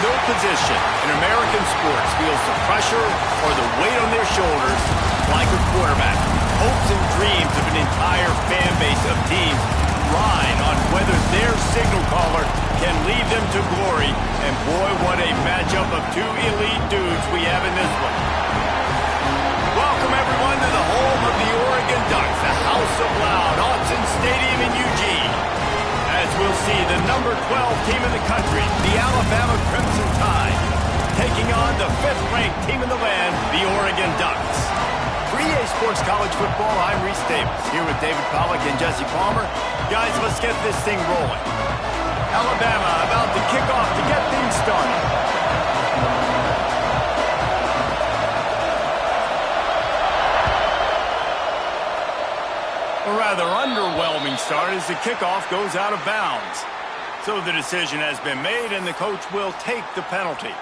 no position in American sports feels the pressure or the weight on their shoulders like a quarterback. Hopes and dreams of an entire fan base of teams ride on whether their signal caller can lead them to glory. And boy, what a matchup of two elite dudes we have in this one. Welcome, everyone, to the home of the Oregon Ducks, the House of Loud, Autzen Stadium in Eugene. As we'll see, the number 12 team in the country, the Alabama Crimson Tide, taking on the 5th-ranked team in the land, the Oregon Ducks. For EA Sports College Football, I'm Reese Davis, here with David Pollack and Jesse Palmer. Guys, let's get this thing rolling. Alabama about to kick off to get things started. A rather underwhelming start as the kickoff goes out of bounds. So the decision has been made, and the coach will take the penalty.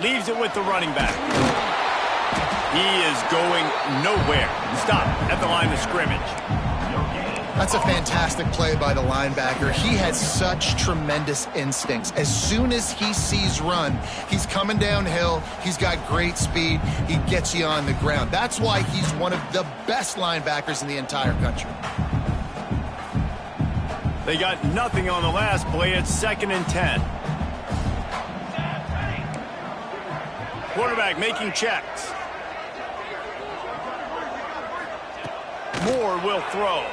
Leaves it with the running back. He is going nowhere. Stop at the line of scrimmage. That's a fantastic play by the linebacker. He has such tremendous instincts. As soon as he sees run, he's coming downhill. He's got great speed. He gets you on the ground. That's why he's one of the best linebackers in the entire country. They got nothing on the last play. It's 2nd and 10. Quarterback making checks. Moore will throw.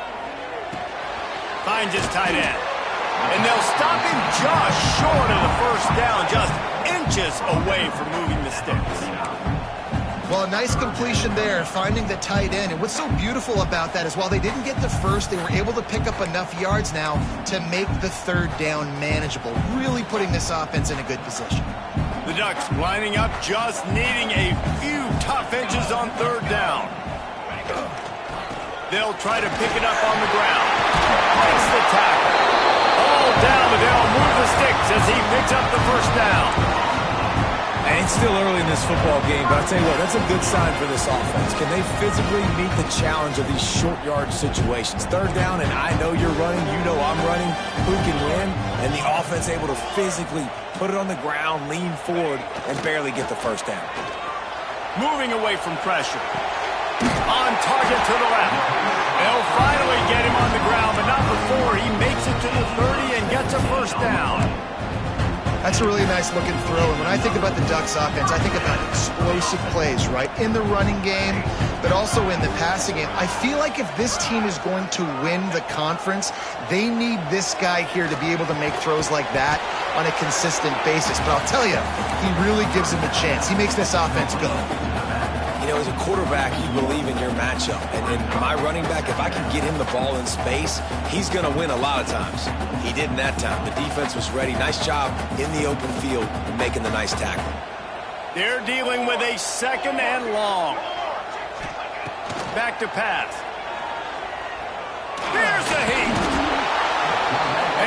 Finds his tight end. And they'll stop him just short of the first down, just inches away from moving the sticks. Well, a nice completion there, finding the tight end. And what's so beautiful about that is while they didn't get the first, they were able to pick up enough yards now to make the 3rd down manageable, really putting this offense in a good position. The Ducks lining up, just needing a few tough inches on 3rd down. They'll try to pick it up on the ground. Makes the tackle. All down, but they'll move the sticks as he picks up the 1st down. And it's still early in this football game, but I'll tell you what, that's a good sign for this offense. Can they physically meet the challenge of these short yard situations? 3rd down, and I know you're running, you know I'm running. Who can win? And the offense able to physically put it on the ground, lean forward, and barely get the 1st down. Moving away from pressure. On target to the left. They'll finally get him on the ground, but not before he makes it to the 30 and gets a 1st down. That's a really nice looking throw. And when I think about the Ducks offense, I think about explosive plays, right? In the running game, but also in the passing game. I feel like if this team is going to win the conference, they need this guy here to be able to make throws like that on a consistent basis. But I'll tell you, he really gives him a chance. He makes this offense go. You know, as a quarterback, you believe in your matchup. And my running back, if I can get him the ball in space, he's going to win a lot of times. He did in that time. The defense was ready. Nice job in the open field making the nice tackle. They're dealing with a 2nd and long. Back to pass. Here's the heat.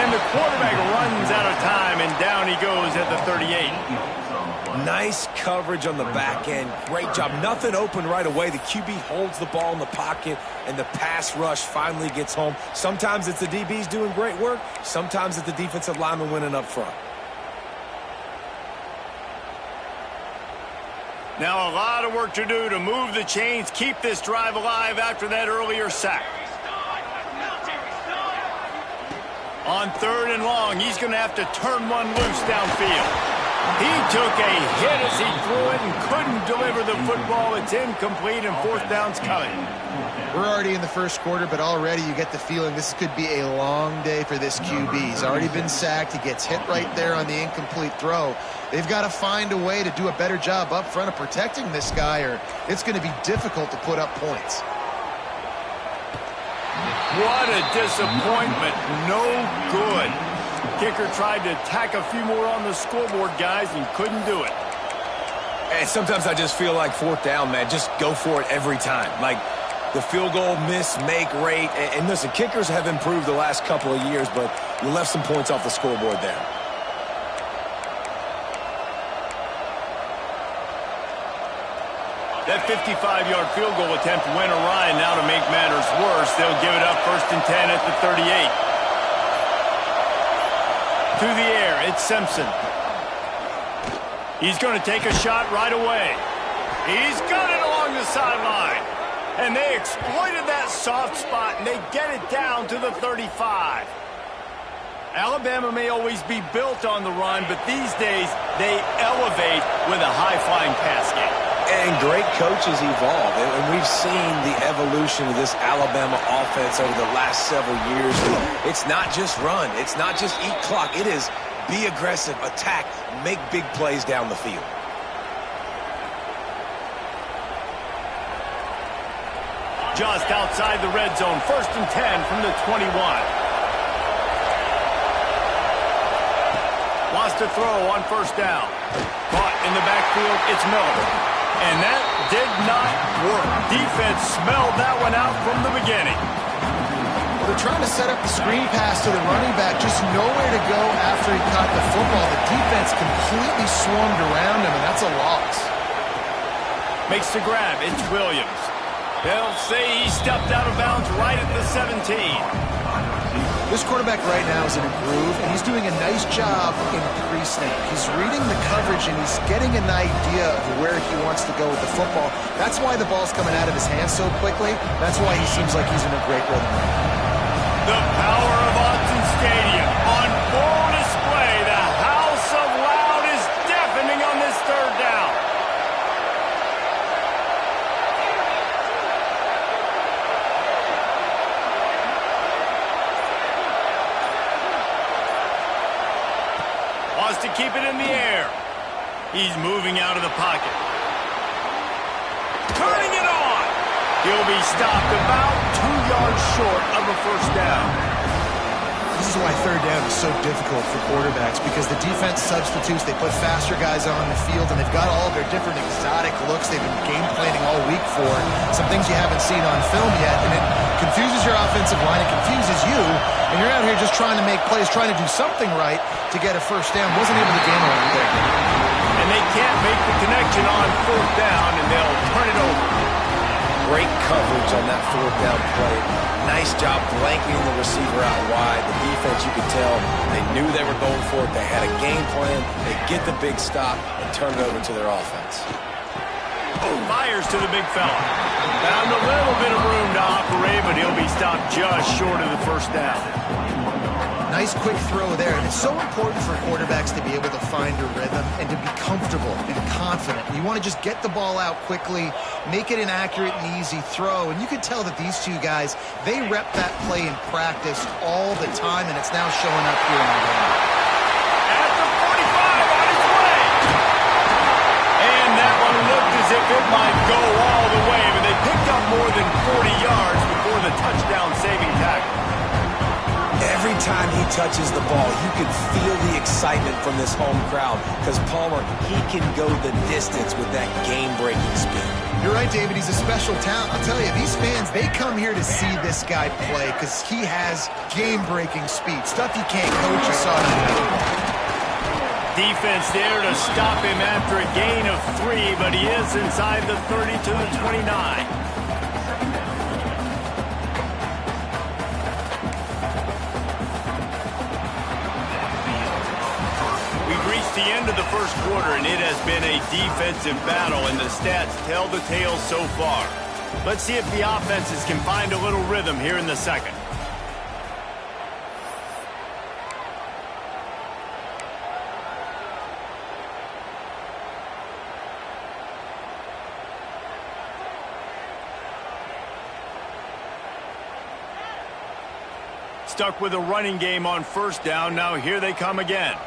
And the quarterback runs out of time, and down he goes at the 38. Nice coverage on the back end. Great job. Nothing open right away. The QB holds the ball in the pocket, and the pass rush finally gets home. Sometimes it's the DBs doing great work. Sometimes it's the defensive lineman winning up front. Now a lot of work to do to move the chains, keep this drive alive after that earlier sack. On 3rd and long, he's going to have to turn one loose downfield. He took a hit as he threw it and couldn't deliver the football. It's incomplete, and 4th down's coming. We're already in the first quarter, but already you get the feeling this could be a long day for this QB. He's already been sacked. He gets hit right there on the incomplete throw. They've got to find a way to do a better job up front of protecting this guy, or it's going to be difficult to put up points. What a disappointment. No good. Kicker tried to tack a few more on the scoreboard, guys, and couldn't do it. And sometimes I just feel like 4th down, man. Just go for it every time. Like the field goal miss-make rate. And listen, kickers have improved the last couple of years, but you left some points off the scoreboard there. That 55-yard field goal attempt went awry, and now to make matters worse, they'll give it up 1st and 10 at the 38. To the air, it's Simpson. He's going to take a shot right away. He's got it along the sideline. And they exploited that soft spot, and they get it down to the 35. Alabama may always be built on the run, but these days they elevate with a high-flying pass game. And great coaches evolve, and we've seen the evolution of this Alabama offense over the last several years. It's not just run. It's not just eat clock. It is be aggressive, attack, make big plays down the field. Just outside the red zone, 1st and 10 from the 21. Wants to throw on 1st down. Caught in the backfield, it's Miller. And that did not work. Defense smelled that one out from the beginning. They're trying to set up the screen pass to the running back, just nowhere to go after he caught the football. The defense completely swarmed around him, and that's a loss. Makes the grab. It's Williams. They'll say he stepped out of bounds right at the 17. This quarterback right now is in a groove, and he's doing a nice job in pre-snap. He's reading the coverage, and he's getting an idea of where he wants to go with the football. That's why the ball's coming out of his hands so quickly. That's why he seems like he's in a great rhythm right now. The power of Autzen Stadium on full display. The house of loud is deafening on this 3rd down. Wants to keep it in the air. He's moving out of the pocket. Turning it on. He'll be stopped about 2 yards short of a 1st down. This is why 3rd down is so difficult for quarterbacks, because the defense substitutes. They put faster guys on the field, and they've got all their different exotic looks they've been game planning all week for. Some things you haven't seen on film yet, and it confuses your offensive line. It confuses you, and you're out here just trying to make plays, trying to do something right to get a 1st down. Wasn't able to gain a lot there. And they can't make the connection on 4th down, and they'll turn it over. Great coverage on that 4th down play. Nice job blanketing the receiver out wide. The defense, you could tell, they knew they were going for it. They had a game plan. They get the big stop and turn it over to their offense. Fires to the big fella. Found a little bit of room to operate, but he'll be stopped just short of the 1st down. Nice quick throw there, and it's so important for quarterbacks to be able to find a rhythm and to be comfortable and confident. You want to just get the ball out quickly, make it an accurate and easy throw, and you can tell that these two guys, they rep that play in practice all the time, and it's now showing up here in the game. At the 45, on its way. And that one looked as if it might go all the way, but they picked up more than 40 yards before the touchdown-saving tackle. Every time he touches the ball, you can feel the excitement from this home crowd, because Palmer, he can go the distance with that game-breaking speed. You're right, David. He's a special talent. I'll tell you, these fans, they come here to see this guy play because he has game-breaking speed, stuff you can't coach. You saw that. Defense there to stop him after a gain of 3, but he is inside the 30 to the 29. The end of the first quarter, and it has been a defensive battle, and the stats tell the tale so far. Let's see if the offenses can find a little rhythm here in the second. stuck with a running game on first down. Now here they come again.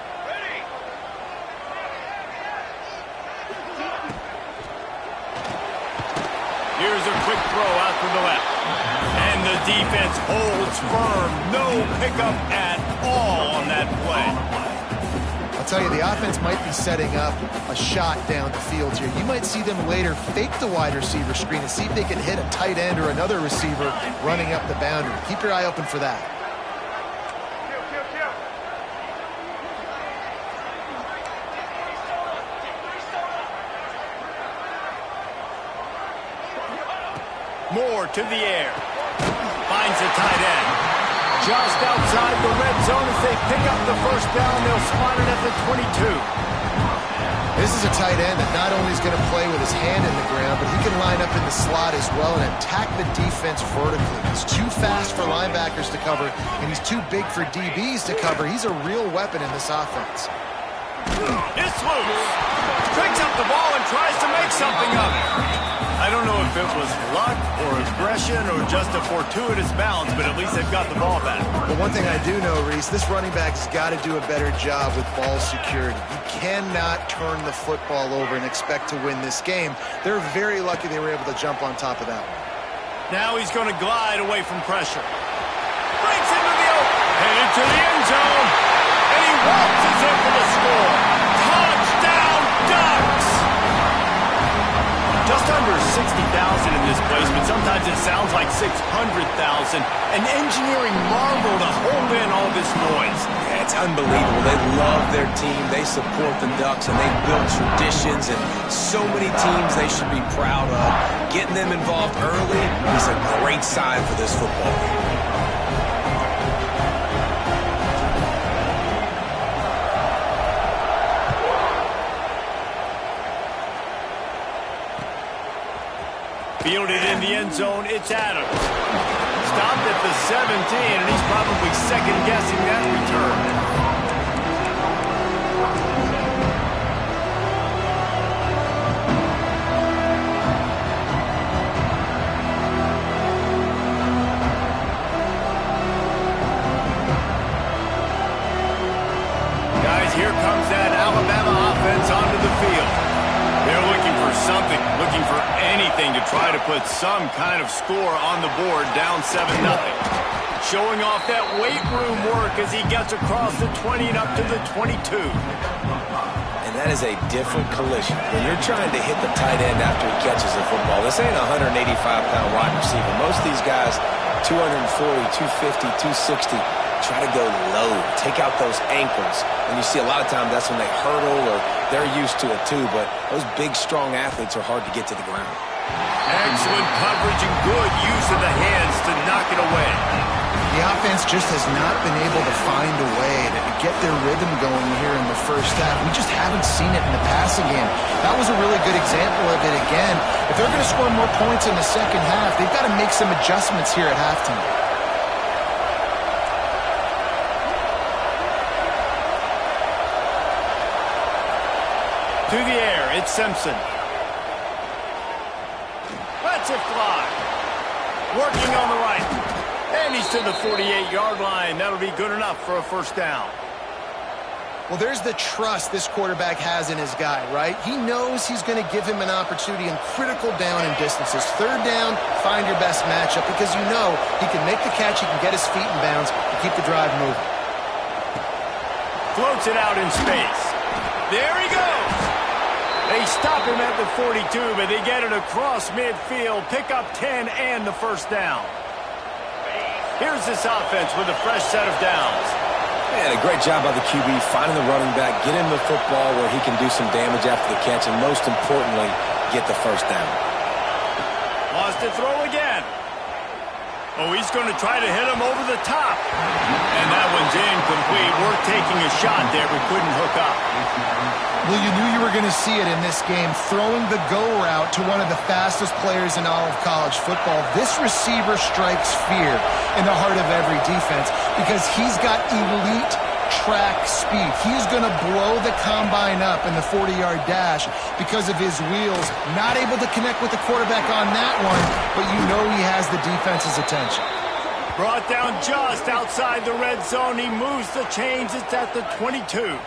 Here's a quick throw out to the left. And the defense holds firm. No pickup at all on that play. I'll tell you, the offense might be setting up a shot down the field here. You might see them later fake the wide receiver screen and see if they can hit a tight end or another receiver running up the boundary. Keep your eye open for that. Moore to the air. Finds a tight end. Just outside the red zone as they pick up the first down. They'll spot it at the 22. This is a tight end that not only is going to play with his hand in the ground, but he can line up in the slot as well and attack the defense vertically. He's too fast for linebackers to cover, and he's too big for DBs to cover. He's a real weapon in this offense. It's loose. Picks up the ball and tries to make something of it. I don't know if it was luck or aggression or just a fortuitous bounce, but at least they've got the ball back. But one thing I do know, Reese, this running back's got to do a better job with ball security. You cannot turn the football over and expect to win this game. They're very lucky they were able to jump on top of that one. Now he's going to glide away from pressure. Breaks into the open, headed to the end zone, and he waltzes in for the score. Touchdown, Ducks! Just under 60,000 in this place, but sometimes it sounds like 600,000. An engineering marvel to hold in all this noise. Yeah, it's unbelievable. They love their team. They support the Ducks, and they build traditions, and so many teams they should be proud of. Getting them involved early is a great sign for this football game. Fielded in the end zone, it's Adams. Stopped at the 17, and he's probably second-guessing that return. Guys, here comes that Alabama offense onto the field. They're looking for something, looking for anything to try to put some kind of score on the board, down 7-0. Showing off that weight room work as he gets across the 20 and up to the 22. And that is a different collision. When you're trying to hit the tight end after he catches the football, this ain't a 185-pound wide receiver. Most of these guys, 240, 250, 260, try to go low, take out those ankles. And you see a lot of times that's when they hurdle or they're used to it too, but those big, strong athletes are hard to get to the ground. Excellent coverage and good use of the hands to knock it away. The offense just has not been able to find a way to get their rhythm going here in the first half. We just haven't seen it in the passing game. That was a really good example of it again. If they're going to score more points in the second half, they've got to make some adjustments here at halftime. To the air, it's Simpson. Lets it fly. Working on the right. And he's to the 48-yard line. That'll be good enough for a first down. Well, there's the trust this quarterback has in his guy, right? He knows he's going to give him an opportunity in critical down and distances. Third down, find your best matchup because you know he can make the catch, he can get his feet in bounds, and keep the drive moving. Floats it out in space. There he goes. They stop him at the 42, but they get it across midfield, pick up 10 and the first down. Here's this offense with a fresh set of downs. And a great job by the QB finding the running back, get him the football where he can do some damage after the catch, and most importantly, get the first down. Lost to throw again. Oh, he's going to try to hit him over the top. And that one's incomplete. We're taking a shot there, but couldn't hook up. Well, you knew you were going to see it in this game, throwing the go route to one of the fastest players in all of college football. This receiver strikes fear in the heart of every defense because he's got elite track speed. He's going to blow the combine up in the 40-yard dash because of his wheels. Not able to connect with the quarterback on that one, but you know he has the defense's attention. Brought down just outside the red zone. He moves the chains. It's at the 22.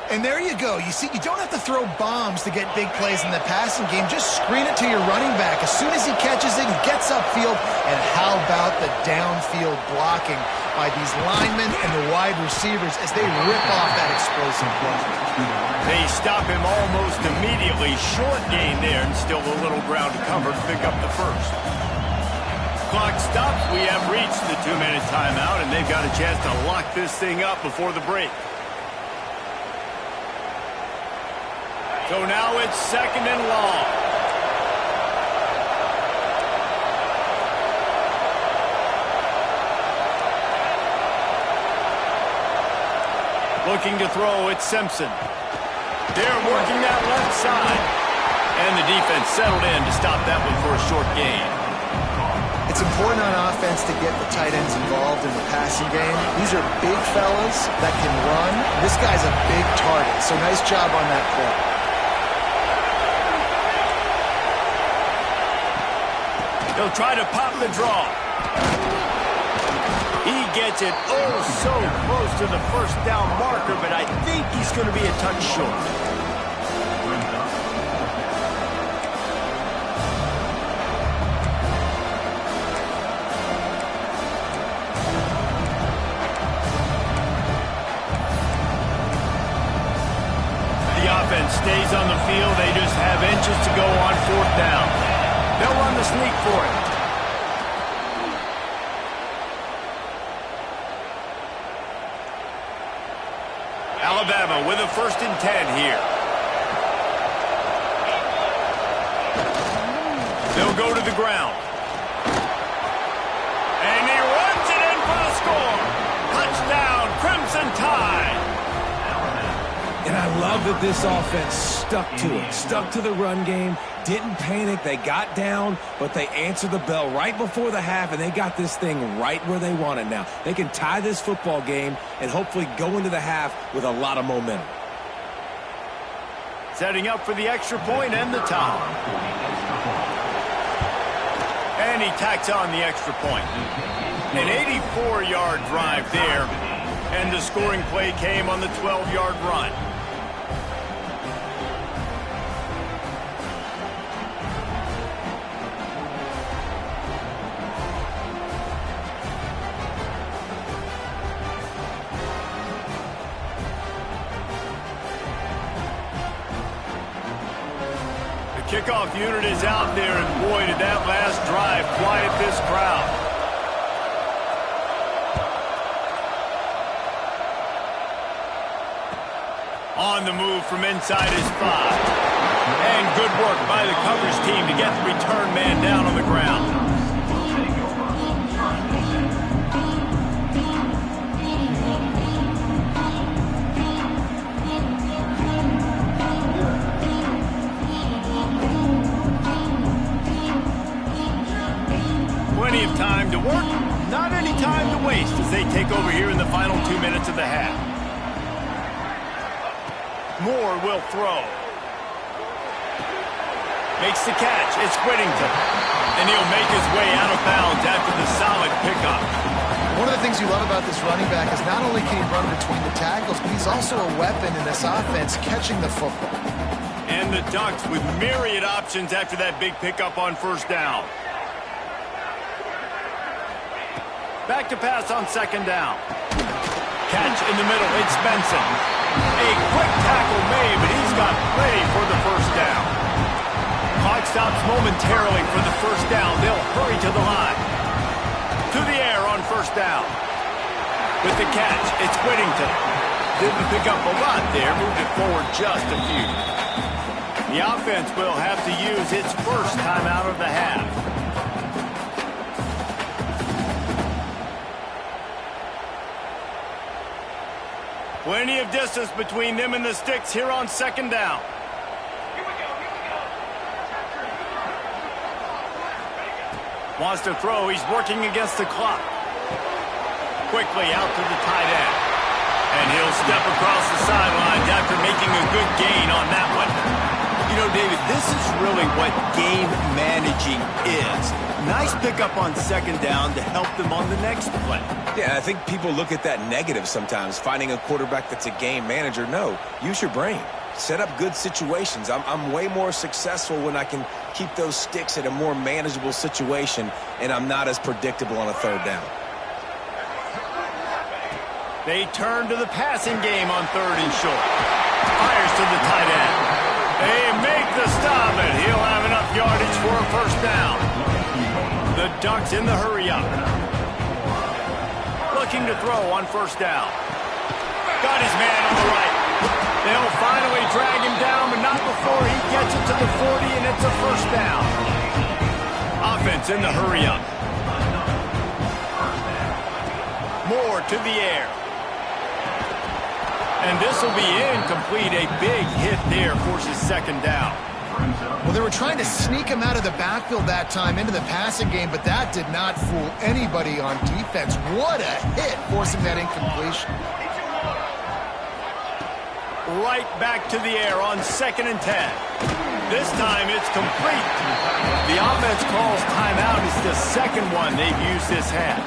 And there you go. You see, you don't have to throw bombs to get big plays in the passing game. Just screen it to your running back. As soon as he catches it, he gets upfield. And how about the downfield blocking by these linemen and the wide receivers as they rip off that explosive play. They stop him almost immediately. Short gain there and still a little ground to cover to pick up the first. Clock stops. We have reached the 2-minute timeout, and they've got a chance to lock this thing up before the break. So now it's 2nd and long. Looking to throw, it's Simpson. They're working that left side. And the defense settled in to stop that one for a short gain. It's important on offense to get the tight ends involved in the passing game. These are big fellas that can run. This guy's a big target, so nice job on that play. He'll try to pop the draw. He gets it so close to the first down marker, but I think he's going to be a touch short. The offense stays on the field. They just have inches to go on 4th down. They'll run the sneak for it. Alabama with a 1st and 10 here. They'll go to the ground. And he runs it in for the score. Touchdown, Crimson Tide. And I love that this offense stuck to it, stuck to the run game, didn't panic. They got down, but they answered the bell right before the half, and they got this thing right where they want it now. They can tie this football game and hopefully go into the half with a lot of momentum. Setting up for the extra point and the tie. And he tacks on the extra point. An 84-yard drive there, and the scoring play came on the 12-yard run. Kickoff unit is out there, and boy, did that last drive quiet this crowd. On the move from inside his 5. And good work by the coverage team to get the return man down on the ground. Plenty of time to work, not any time to waste as they take over here in the final 2 minutes of the half. Moore will throw. Makes the catch. It's Whittington. And he'll make his way out of bounds after the solid pickup. One of the things you love about this running back is not only can he run between the tackles, but he's also a weapon in this offense catching the football. And the Ducks with myriad options after that big pickup on 1st down. Back to pass on 2nd down. Catch in the middle. It's Benson. A quick tackle made, but he's got plenty for the 1st down. Clock stops momentarily for the 1st down. They'll hurry to the line. To the air on 1st down. With the catch, it's Whittington. Didn't pick up a lot there. Moved it forward just a few. The offense will have to use its first timeout of the half. Plenty of distance between them and the sticks here on 2nd down. Wants to throw. He's working against the clock. Quickly out to the tight end. And he'll step across the sidelines after making a good gain on that one. You know, David, this is really what game managing is. Nice pickup on second down to help them on the next play. Yeah, I think people look at that negative sometimes, finding a quarterback that's a game manager. No, use your brain. Set up good situations. I'm way more successful when I can keep those sticks at a more manageable situation, and I'm not as predictable on a third down. They turn to the passing game on third and short. Fires to the tight end. They make the stop, and he'll have enough yardage for a first down. The Ducks in the hurry-up. Looking to throw on first down. Got his man on the right. They'll finally drag him down, but not before he gets it to the 40, and it's a first down. Offense in the hurry-up. Moore to the air. And this will be incomplete. A big hit there forces second down. Well, they were trying to sneak him out of the backfield that time into the passing game, but that did not fool anybody on defense. What a hit, forcing that incompletion. Right back to the air on 2nd and 10. This time it's complete. The offense calls timeout. It's the second one they've used this half.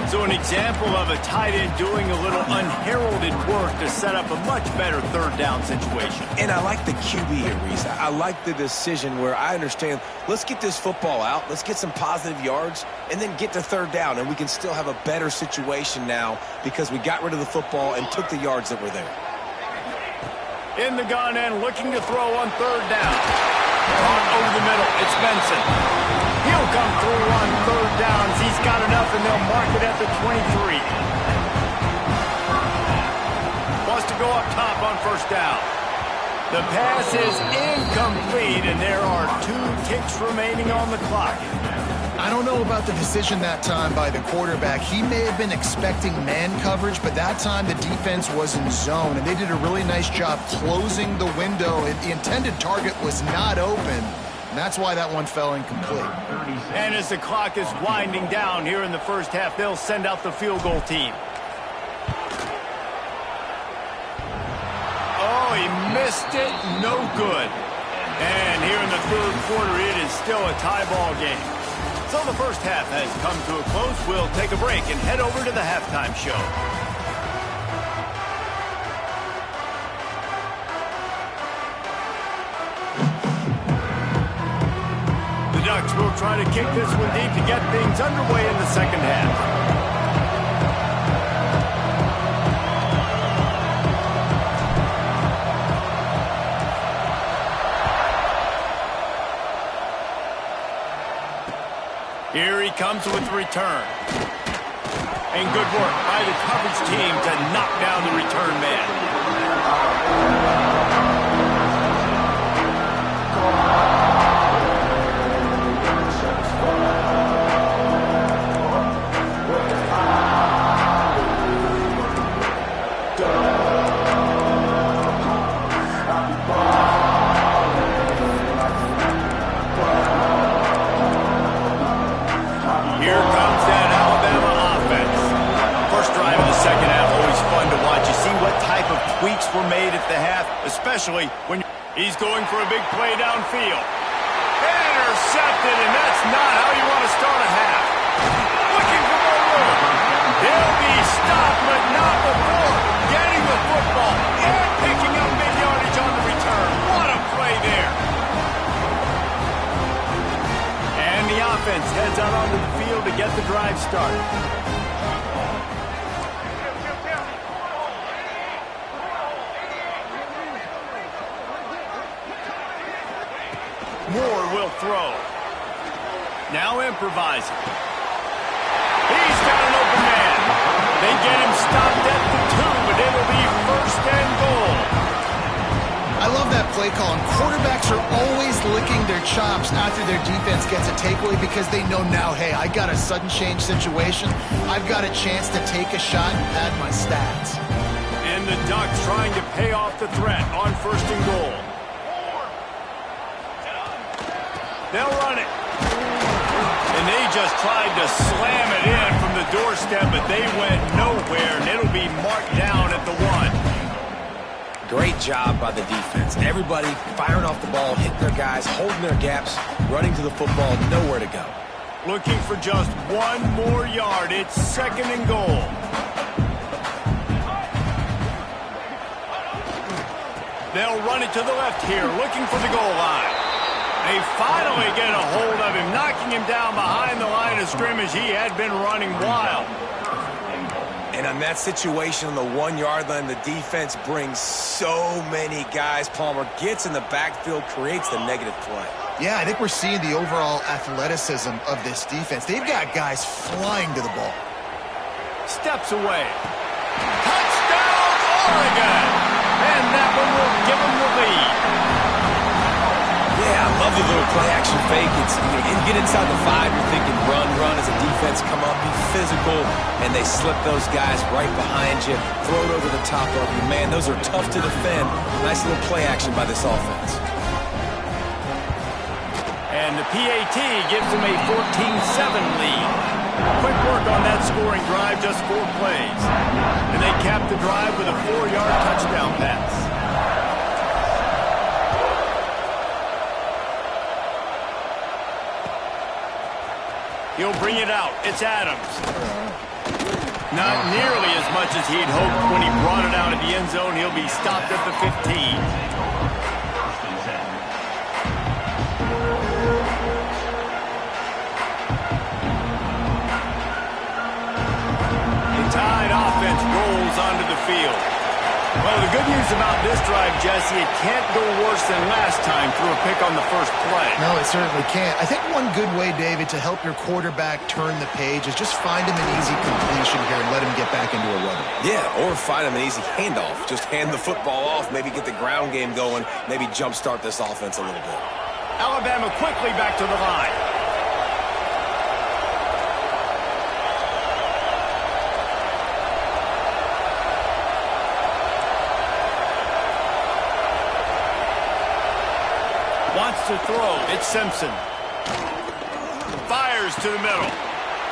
So an example of a tight end doing a little unheralded work to set up a much better third down situation. And I like the QB here, Reese. I like the decision where I understand, let's get this football out, let's get some positive yards, and then get to third down, and we can still have a better situation now because we got rid of the football and took the yards that were there. In the gun and looking to throw on third down. Caught over the middle. It's Benson. He'll come through on third downs. He's got enough, and they'll mark it at the 23. Wants to go up top on first down. The pass is incomplete, and there are 2 ticks remaining on the clock. I don't know about the decision that time by the quarterback. He may have been expecting man coverage, but that time the defense was in zone, and they did a really nice job closing the window. The intended target was not open, and that's why that one fell incomplete. And as the clock is winding down here in the first half, they'll send out the field goal team. Oh, he missed it. No good. And here in the third quarter, it is still a tie ball game. So the first half has come to a close. We'll take a break and head over to the halftime show. The Ducks will try to kick this one deep to get things underway in the second half. Here he comes with the return. And good work by the coverage team to knock down the return man. Tweaks were made at the half, especially when he's going for a big play downfield. Intercepted, and that's not how you want to start a half. Looking for more room. He'll be stopped, but not before getting the football and picking up big yardage on the return. What a play there. And the offense heads out onto the field to get the drive started. Moore will throw. Now improvising. He's got an open man. They get him stopped at the 2, but it'll be first and goal. I love that play call. And quarterbacks are always licking their chops after their defense gets a takeaway because they know now, hey, I got a sudden change situation. I've got a chance to take a shot and pad my stats. And the Ducks trying to pay off the threat on first and goal. They'll run it. And they just tried to slam it in from the doorstep, but they went nowhere, and it'll be marked down at the 1. Great job by the defense. Everybody firing off the ball, hitting their guys, holding their gaps, running to the football, nowhere to go. Looking for just one more yard. It's 2nd and goal. They'll run it to the left here, looking for the goal line. They finally get a hold of him, knocking him down behind the line of scrimmage. He had been running wild. And on that situation on the 1-yard line, the defense brings so many guys. Palmer gets in the backfield, creates the negative play. Yeah, I think we're seeing the overall athleticism of this defense. They've got guys flying to the ball. Steps away. Touchdown, Oregon! And that one will give them the lead. Yeah, I love the little play-action fake. You get inside the 5, you're thinking run as a defense, come up, be physical, and they slip those guys right behind you, throw it over the top of you. Man, those are tough to defend. Nice little play action by this offense. And the PAT gives them a 14-7 lead. Quick work on that scoring drive, just 4 plays. And they cap the drive with a 4-yard touchdown pass. He'll bring it out. It's Adams. Not nearly as much as he'd hoped when he brought it out of the end zone. He'll be stopped at the 15. The Tide offense rolls onto the field. Well, the good news about this drive, Jesse, it can't go worse than last time through a pick on the first play. No, it certainly can't. I think one good way, David, to help your quarterback turn the page is just find him an easy completion here and let him get back into a rhythm. Yeah, or find him an easy handoff. Just hand the football off, maybe get the ground game going, maybe jumpstart this offense a little bit. Alabama quickly back to the line. Wants to throw. It's Simpson. Fires to the middle.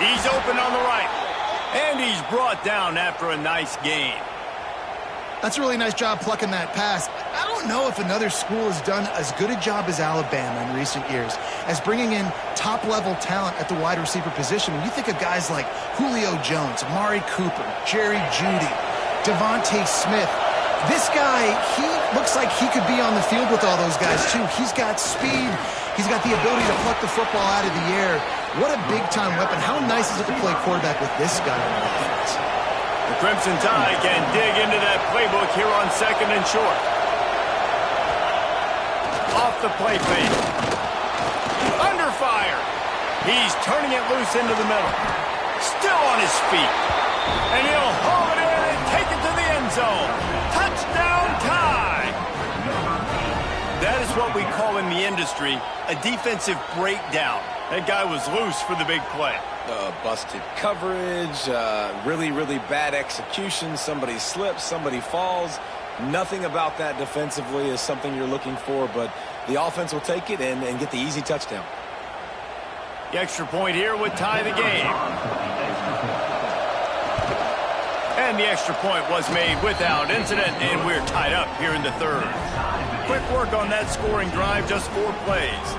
He's open on the right. And he's brought down after a nice gain. That's a really nice job plucking that pass. I don't know if another school has done as good a job as Alabama in recent years as bringing in top-level talent at the wide receiver position. When you think of guys like Julio Jones, Amari Cooper, Jerry Jeudy, Devontae Smith, this guy, he looks like he could be on the field with all those guys, too. He's got speed. He's got the ability to pluck the football out of the air. What a big-time weapon. How nice is it to play quarterback with this guy on the offense? The Crimson Tide can dig into that playbook here on 2nd and short. Off the play fake. Under fire. He's turning it loose into the middle. Still on his feet. And he'll haul it in and take it to the end zone. Touchdown Tide. That is what we call in the industry a defensive breakdown. That guy was loose for the big play. Busted coverage, really bad execution. Somebody slips, somebody falls. Nothing about that defensively is something you're looking for, but the offense will take it and get the easy touchdown. The extra point here would tie the game. And the extra point was made without incident, and we're tied up here in the 3rd. Quick work on that scoring drive, just 4 plays.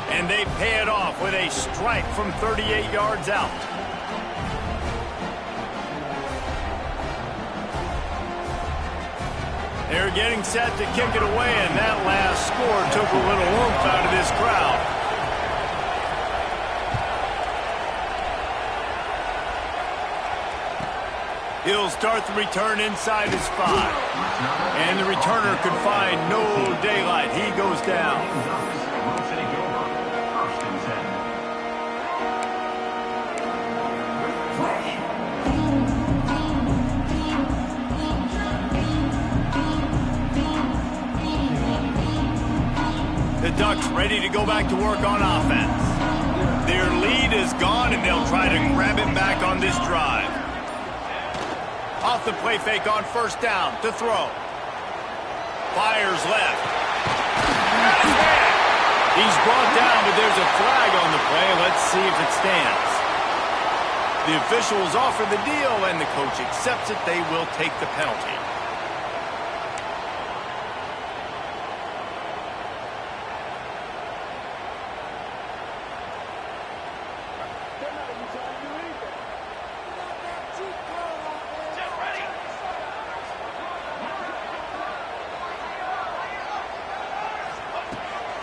And they pay it off with a strike from 38 yards out. They're getting set to kick it away, and that last score took a little oomph out of this crowd. He'll start the return inside his 5. And the returner could find no daylight. He goes down. The Ducks ready to go back to work on offense. Their lead is gone, and they'll try to grab it back on this drive. Off the play fake on 1st down to throw. Fires left. He's brought down, but there's a flag on the play. Let's see if it stands. The officials offer the deal, and the coach accepts it. They will take the penalty.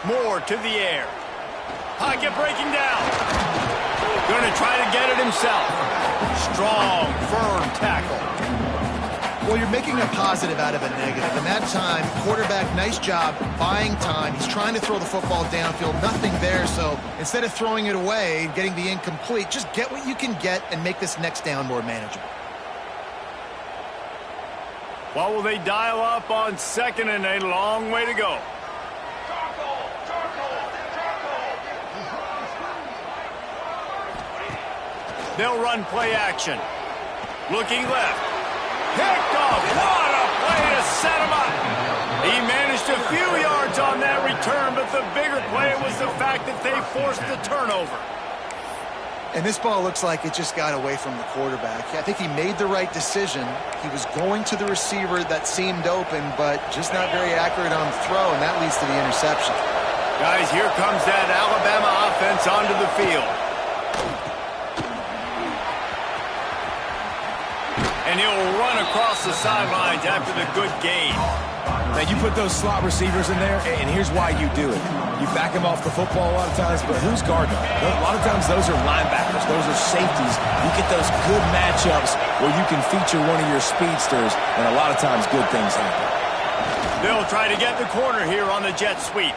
More to the air. Pocket breaking down. Going to try to get it himself. Strong, firm tackle. Well, you're making a positive out of a negative. And that time, quarterback, nice job buying time. He's trying to throw the football downfield. Nothing there. So instead of throwing it away and getting the incomplete, just get what you can get and make this next down more manageable. What will they dial up on second and a long way to go? They'll run play action. Looking left. Picked off. What a play to set him up. He managed a few yards on that return, but the bigger play was the fact that they forced the turnover. And this ball looks like it just got away from the quarterback. I think he made the right decision. He was going to the receiver that seemed open, but just not very accurate on the throw, and that leads to the interception. Guys, here comes that Alabama offense onto the field. And he'll run across the sidelines after the good gain. Now, you put those slot receivers in there, and here's why you do it. You back them off the football a lot of times, but who's guarding them? A lot of times those are linebackers. Those are safeties. You get those good matchups where you can feature one of your speedsters, and a lot of times good things happen. They'll try to get the corner here on the jet sweep.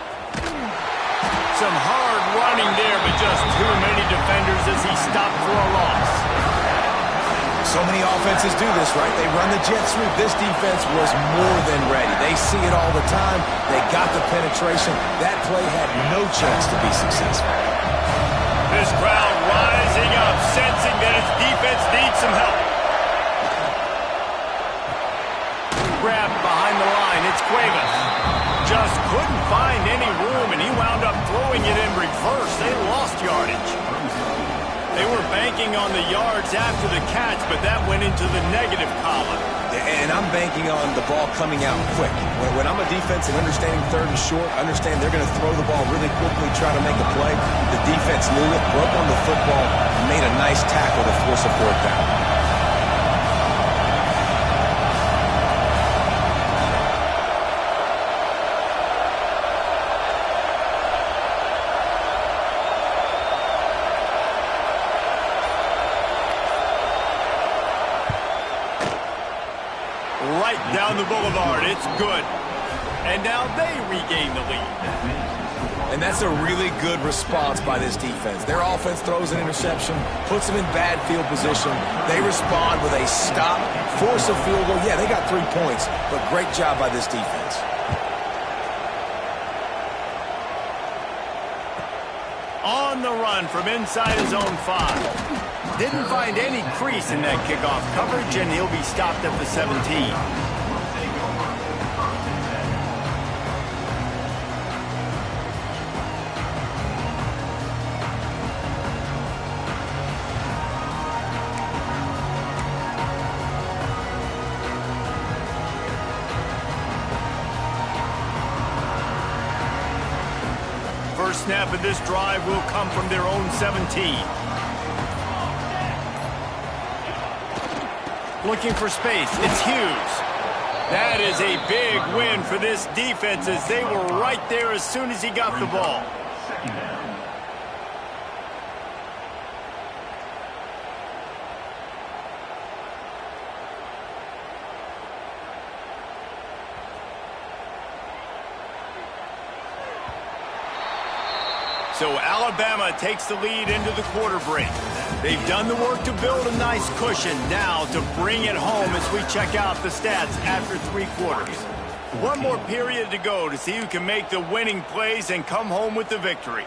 Some hard running there, but just too many defenders as he stopped for a loss. So many offenses do this, right? They run the jet sweep. This defense was more than ready. They see it all the time. They got the penetration. That play had no chance to be successful. This crowd rising up, sensing that its defense needs some help. Grabbed behind the line. It's Cuevas. Just couldn't find any room, and he wound up throwing it in reverse. They lost yardage. They were banking on the yards after the catch, but that went into the negative column. And I'm banking on the ball coming out quick. When I'm a defense and understanding third and short, understand they're going to throw the ball really quickly, try to make a play. The defense knew it, broke on the football, and made a nice tackle to force a fourth down. Right down the boulevard. It's good. And now they regain the lead. And that's a really good response by this defense. Their offense throws an interception, puts them in bad field position. They respond with a stop, force a field goal. Yeah, they got 3 points, but great job by this defense. On the run from inside his own 5. Didn't find any crease in that kickoff coverage, and he'll be stopped at the 17. First snap of this drive will come from their own 17. Looking for space. It's Hughes. That is a big win for this defense as they were right there as soon as he got the ball. So Alabama takes the lead into the quarter break. They've done the work to build a nice cushion. Now to bring it home as we check out the stats after 3 quarters. One more period to go to see who can make the winning plays and come home with the victory.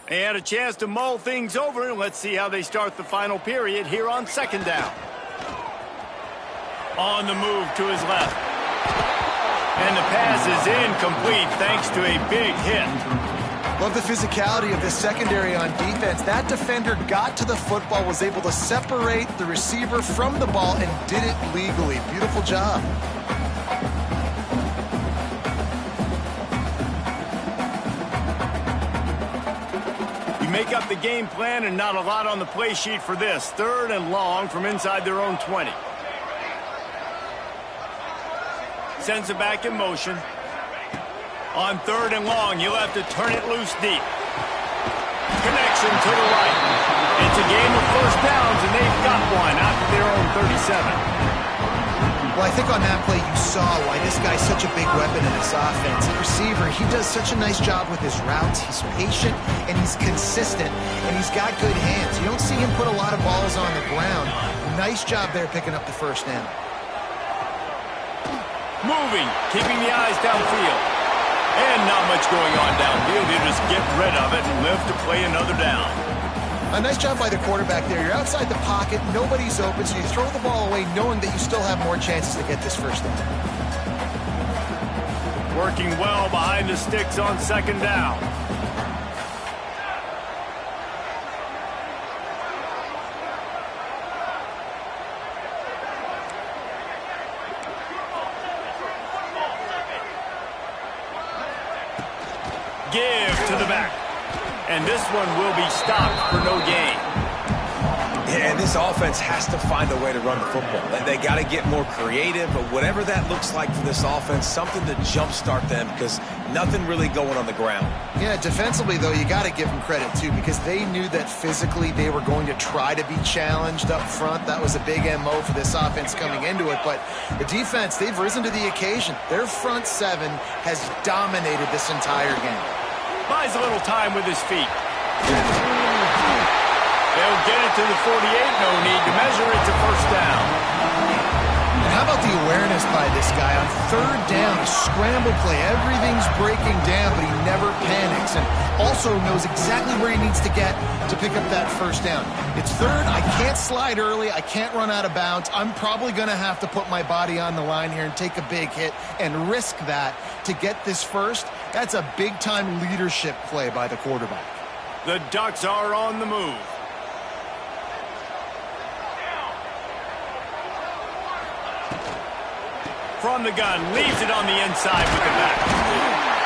They had a chance to mull things over, and let's see how they start the final period here on second down. On the move to his left. And the pass is incomplete thanks to a big hit. Love the physicality of this secondary on defense. That defender got to the football, was able to separate the receiver from the ball, and did it legally. Beautiful job. You make up the game plan and not a lot on the play sheet for this. 3rd and long from inside their own 20. Sends it back in motion. On 3rd and long, you'll have to turn it loose deep. Connection to the right. It's a game of first downs, and they've got one out to their own 37. Well, I think on that play you saw why this guy's such a big weapon in this offense. The receiver, he does such a nice job with his routes. He's patient, and he's consistent, and he's got good hands. You don't see him put a lot of balls on the ground. Nice job there picking up the first down. Moving, keeping the eyes downfield. And not much going on downfield. You just get rid of it and live to play another down. A nice job by the quarterback there. You're outside the pocket. Nobody's open, so you throw the ball away knowing that you still have more chances to get this first down. Working well behind the sticks on second down. Give to the back. And this one will be stopped for no gain. Yeah, and this offense has to find a way to run the football. They got to get more creative, but whatever that looks like for this offense, something to jumpstart them because nothing really going on the ground. Yeah, defensively, though, you got to give them credit, too, because they knew that physically they were going to try to be challenged up front. That was a big MO for this offense coming into it. But the defense, they've risen to the occasion. Their front seven has dominated this entire game. Buys a little time with his feet. They'll get it to the 48. No need to measure it to first down. And how about the awareness by this guy on 3rd down, a scramble play. Everything's breaking down, but he never panics and also knows exactly where he needs to get to pick up that first down. It's 3rd. I can't slide early. I can't run out of bounds. I'm probably going to have to put my body on the line here and take a big hit and risk that to get this first. That's a big-time leadership play by the quarterback. The Ducks are on the move. From the gun, leaves it on the inside with the back.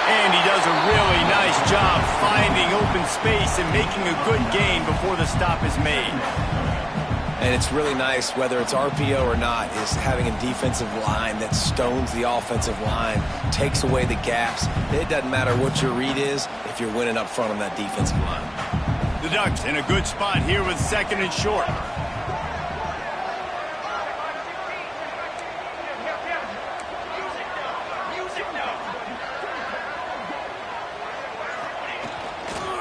And he does a really nice job finding open space and making a good gain before the stop is made. And it's really nice, whether it's RPO or not, is having a defensive line that stones the offensive line, takes away the gaps. It doesn't matter what your read is if you're winning up front on that defensive line. The Ducks in a good spot here with 2nd and short.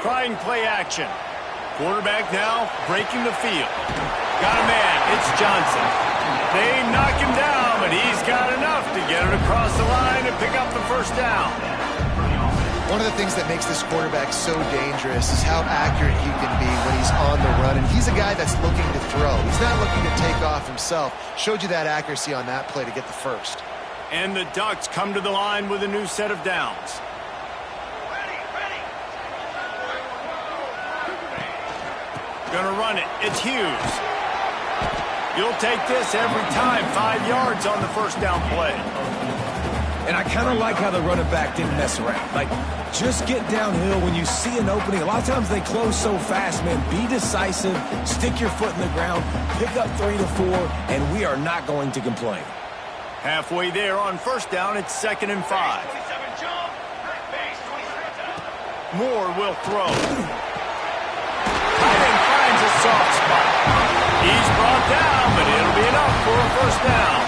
Trying play action. Quarterback now breaking the field. Got a man. It's Johnson. They knock him down, but he's got enough to get it across the line and pick up the first down. One of the things that makes this quarterback so dangerous is how accurate he can be when he's on the run. And he's a guy that's looking to throw. He's not looking to take off himself. Showed you that accuracy on that play to get the first. And the Ducks come to the line with a new set of downs. Gonna run it. It's Hughes. You'll take this every time. 5 yards on the first down play. And I kind of like how the running back didn't mess around. Like, just get downhill when you see an opening. A lot of times they close so fast, man. Be decisive. Stick your foot in the ground. Pick up 3 to 4, and we are not going to complain. Halfway there on first down, it's 2nd and 5. Moore will throw. Tight end finds a soft spot. He's brought down, but it'll be enough for a first down.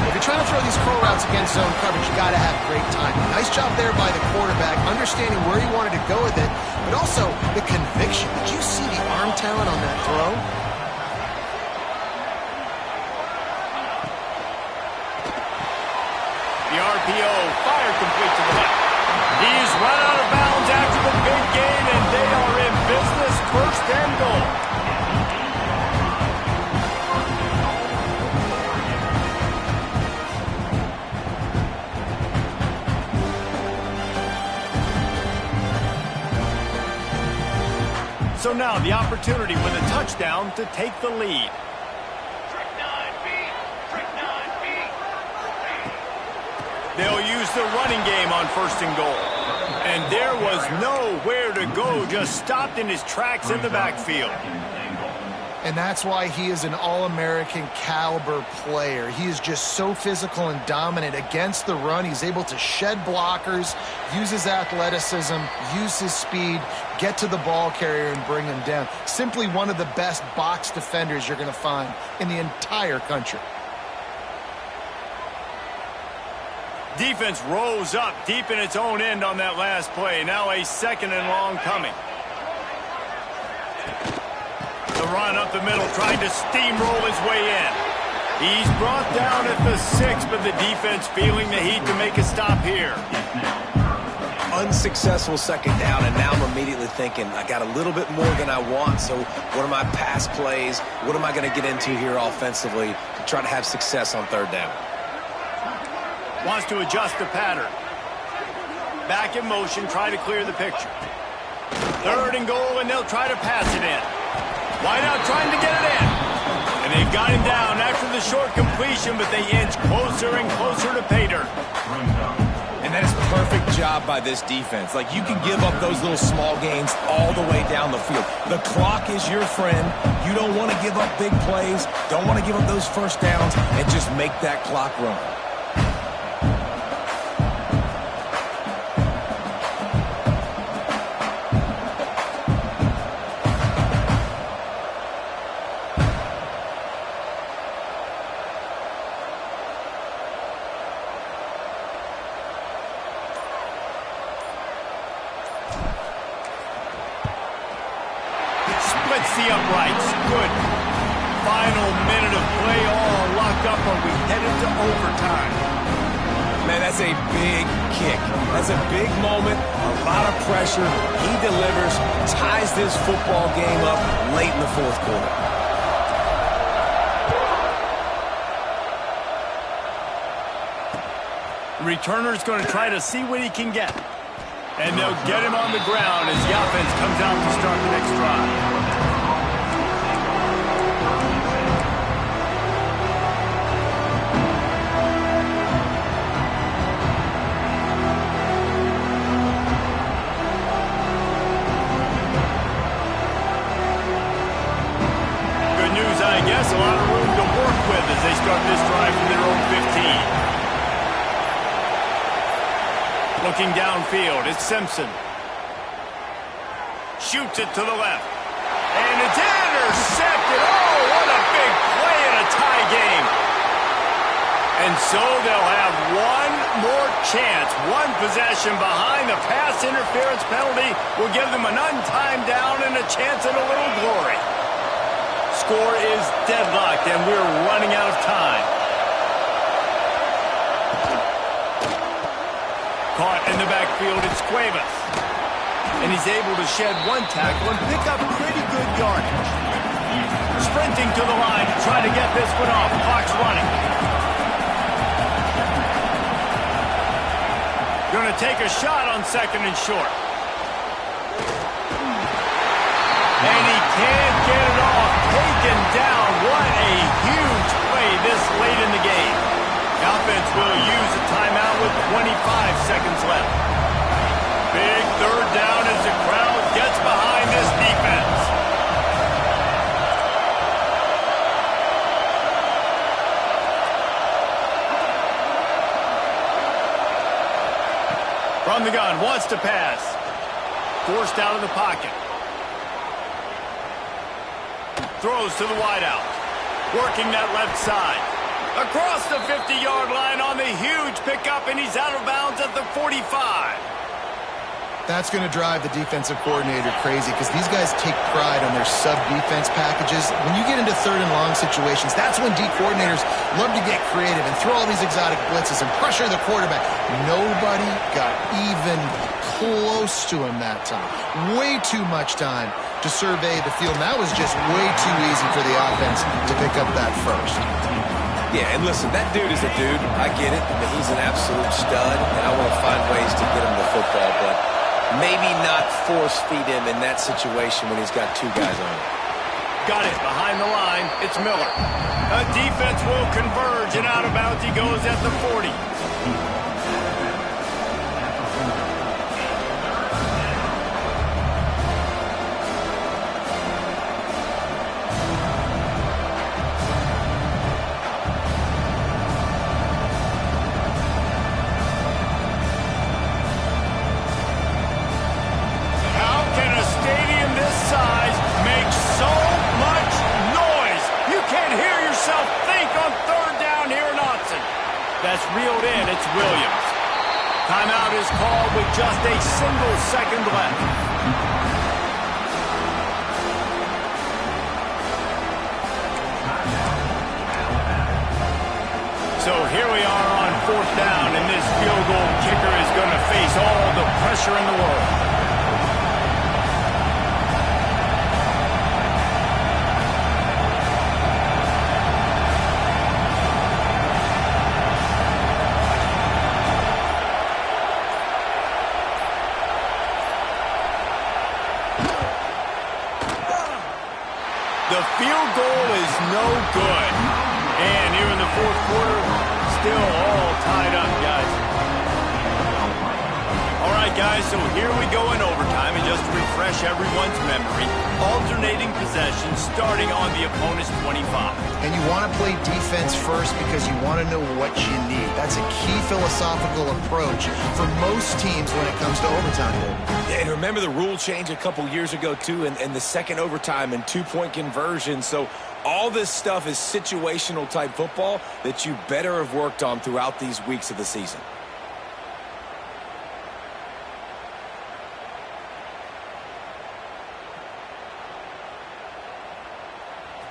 If you're trying to throw these curl routes against zone coverage, you got to have great timing. Nice job there by the quarterback, understanding where he wanted to go with it, but also the conviction. Did you see the arm talent on that throw? The RPO fired complete to the left. He's run out of bounds after the big gain, and they So now the opportunity with a touchdown to take the lead. They'll use the running game on 1st and goal. And there was nowhere to go, just stopped in his tracks in the backfield. And that's why he is an All-American caliber player. He is just so physical and dominant against the run. He's able to shed blockers, use his athleticism, use his speed, get to the ball carrier and bring him down. Simply one of the best box defenders you're going to find in the entire country. Defense rose up deep in its own end on that last play. Now a 2nd and long coming. The run up the middle, trying to steamroll his way in. He's brought down at the 6, but the defense feeling the heat to make a stop here. Unsuccessful 2nd down, and now I'm immediately thinking, I got a little bit more than I want, so what are my pass plays? What am I going to get into here offensively to try to have success on 3rd down? Wants to adjust the pattern. Back in motion, try to clear the picture. 3rd and goal, and they'll try to pass it in. Wide out trying to get it in. And they got him down after the short completion, but they inch closer and closer to pay dirt. And that is a perfect job by this defense. Like, you can give up those little small gains all the way down the field. The clock is your friend. You don't want to give up big plays, don't want to give up those 1st downs, and just make that clock run. Splits the uprights. Good. Final minute of play, all locked up, or we headed to overtime. Man, that's a big kick. That's a big moment, a lot of pressure. He delivers, ties this football game up late in the 4th quarter. Returner's going to try to see what he can get. And they'll get him on the ground as the offense comes out to start the next drive. Good news, I guess. A lot of room to work with as they start this drive from their own 15. Looking downfield, it's Simpson. Shoots it to the left. And it's intercepted. Oh, what a big play in a tie game. And so they'll have one more chance. One possession behind. The pass interference penalty will give them an untimed down and a chance at a little glory. Score is deadlocked, and we're running out of time. Caught in the backfield, it's Cuevas. And he's able to shed one tackle and pick up pretty good yardage. Sprinting to the line to try to get this one off. Clock's running. Going to take a shot on 2nd and short. And he can't get it off. Taken down. What a huge play this late in the game. The offense will use a timeout with 25 seconds left. Big 3rd down as the crowd gets behind this defense. From the gun, wants to pass. Forced out of the pocket. Throws to the wideout. Working that left side. Across the 50-yard line on the huge pickup, and he's out of bounds at the 45. That's going to drive the defensive coordinator crazy because these guys take pride on their sub-defense packages. When you get into 3rd and long situations, that's when D coordinators love to get creative and throw all these exotic blitzes and pressure the quarterback. Nobody got even close to him that time. Way too much time to survey the field. And that was just way too easy for the offense to pick up that first. Yeah, and listen, that dude is a dude. I get it. He's an absolute stud, and I want to find ways to get him the football. But maybe not force feed him in that situation when he's got two guys on him. Got it behind the line. It's Miller. A defense will converge, and out of bounds he goes at the 40. That's reeled in. It's Williams. Timeout is called with just a single second left. So here we are on 4th down, and this field goal kicker is going to face all the pressure in the world. The field goal is no good. And here in the 4th quarter, still all tied up, guys. All right, guys, so here we go in overtime. And just to refresh everyone's memory, alternating possession starting on the opponent's 25. And you want to play defense first because you want to know what you need. That's a key philosophical approach for most teams when it comes to overtime. Yeah, and remember the rule change a couple years ago, too, and the second overtime and two-point conversion. So all this stuff is situational type football that you better have worked on throughout these weeks of the season.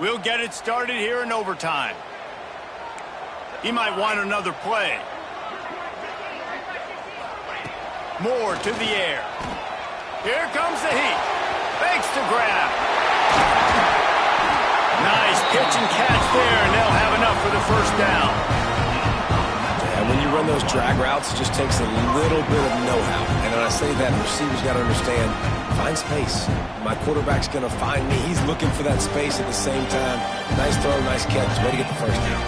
We'll get it started here in overtime. He might want another play. Moore to the air. Here comes the heat. Fakes to grab. Nice pitch and catch there, and they'll have enough for the 1st down. And when you run those drag routes, it just takes a little bit of know-how. And when I say that, the receiver's got to understand, find space. My quarterback's going to find me. He's looking for that space at the same time. Nice throw, nice catch. Way to get the 1st down.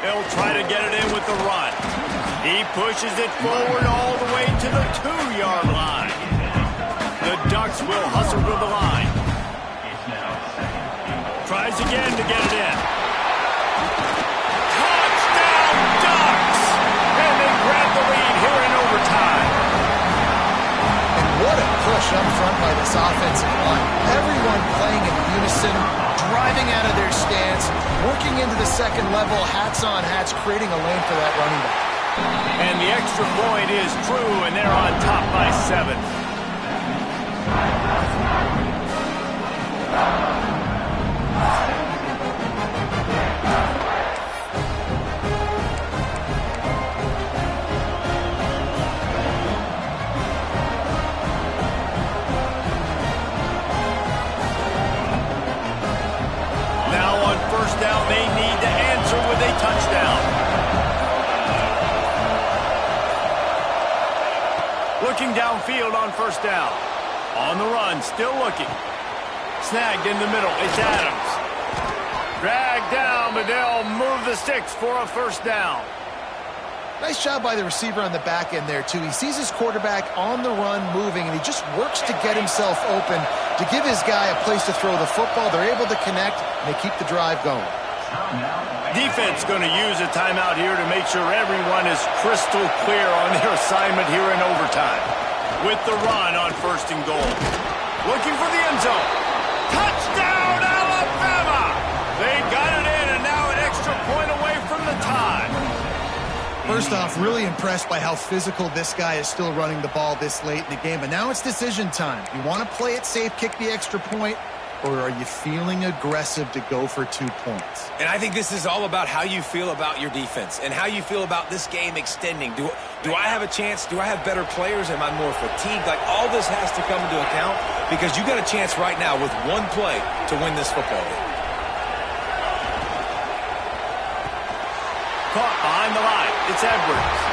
They'll try to get it in with the run. He pushes it forward all the way to the 2-yard line. The Ducks will hustle to the line. Tries again to get it in. Touchdown, Ducks! And they grab the lead here in overtime. And what a push up front by this offensive line. Everyone playing in unison, driving out of their stance, working into the second level, hats on hats, creating a lane for that running back. And the extra point is true, and they're on top by 7. Now on 1st down, they need to answer with a touchdown. Looking downfield on 1st down. On the run, still looking. Snagged in the middle. It's Adams. Dragged down, but they'll move the sticks for a 1st down. Nice job by the receiver on the back end there, too. He sees his quarterback on the run moving, and he just works to get himself open to give his guy a place to throw the football. They're able to connect, and they keep the drive going. Defense going to use a timeout here to make sure everyone is crystal clear on their assignment here in overtime. With the run on 1st and goal. Looking for the end zone. Touchdown, Alabama! They got it in, and now an extra point away from the tie. First off, really impressed by how physical this guy is still running the ball this late in the game. But now it's decision time. You want to play it safe, kick the extra point, or are you feeling aggressive to go for 2 points? And I think this is all about how you feel about your defense and how you feel about this game extending. Do I have a chance? Do I have better players? Am I more fatigued? Like, all this has to come into account because you got a chance right now with one play to win this football game. Caught behind the line. It's Edwards.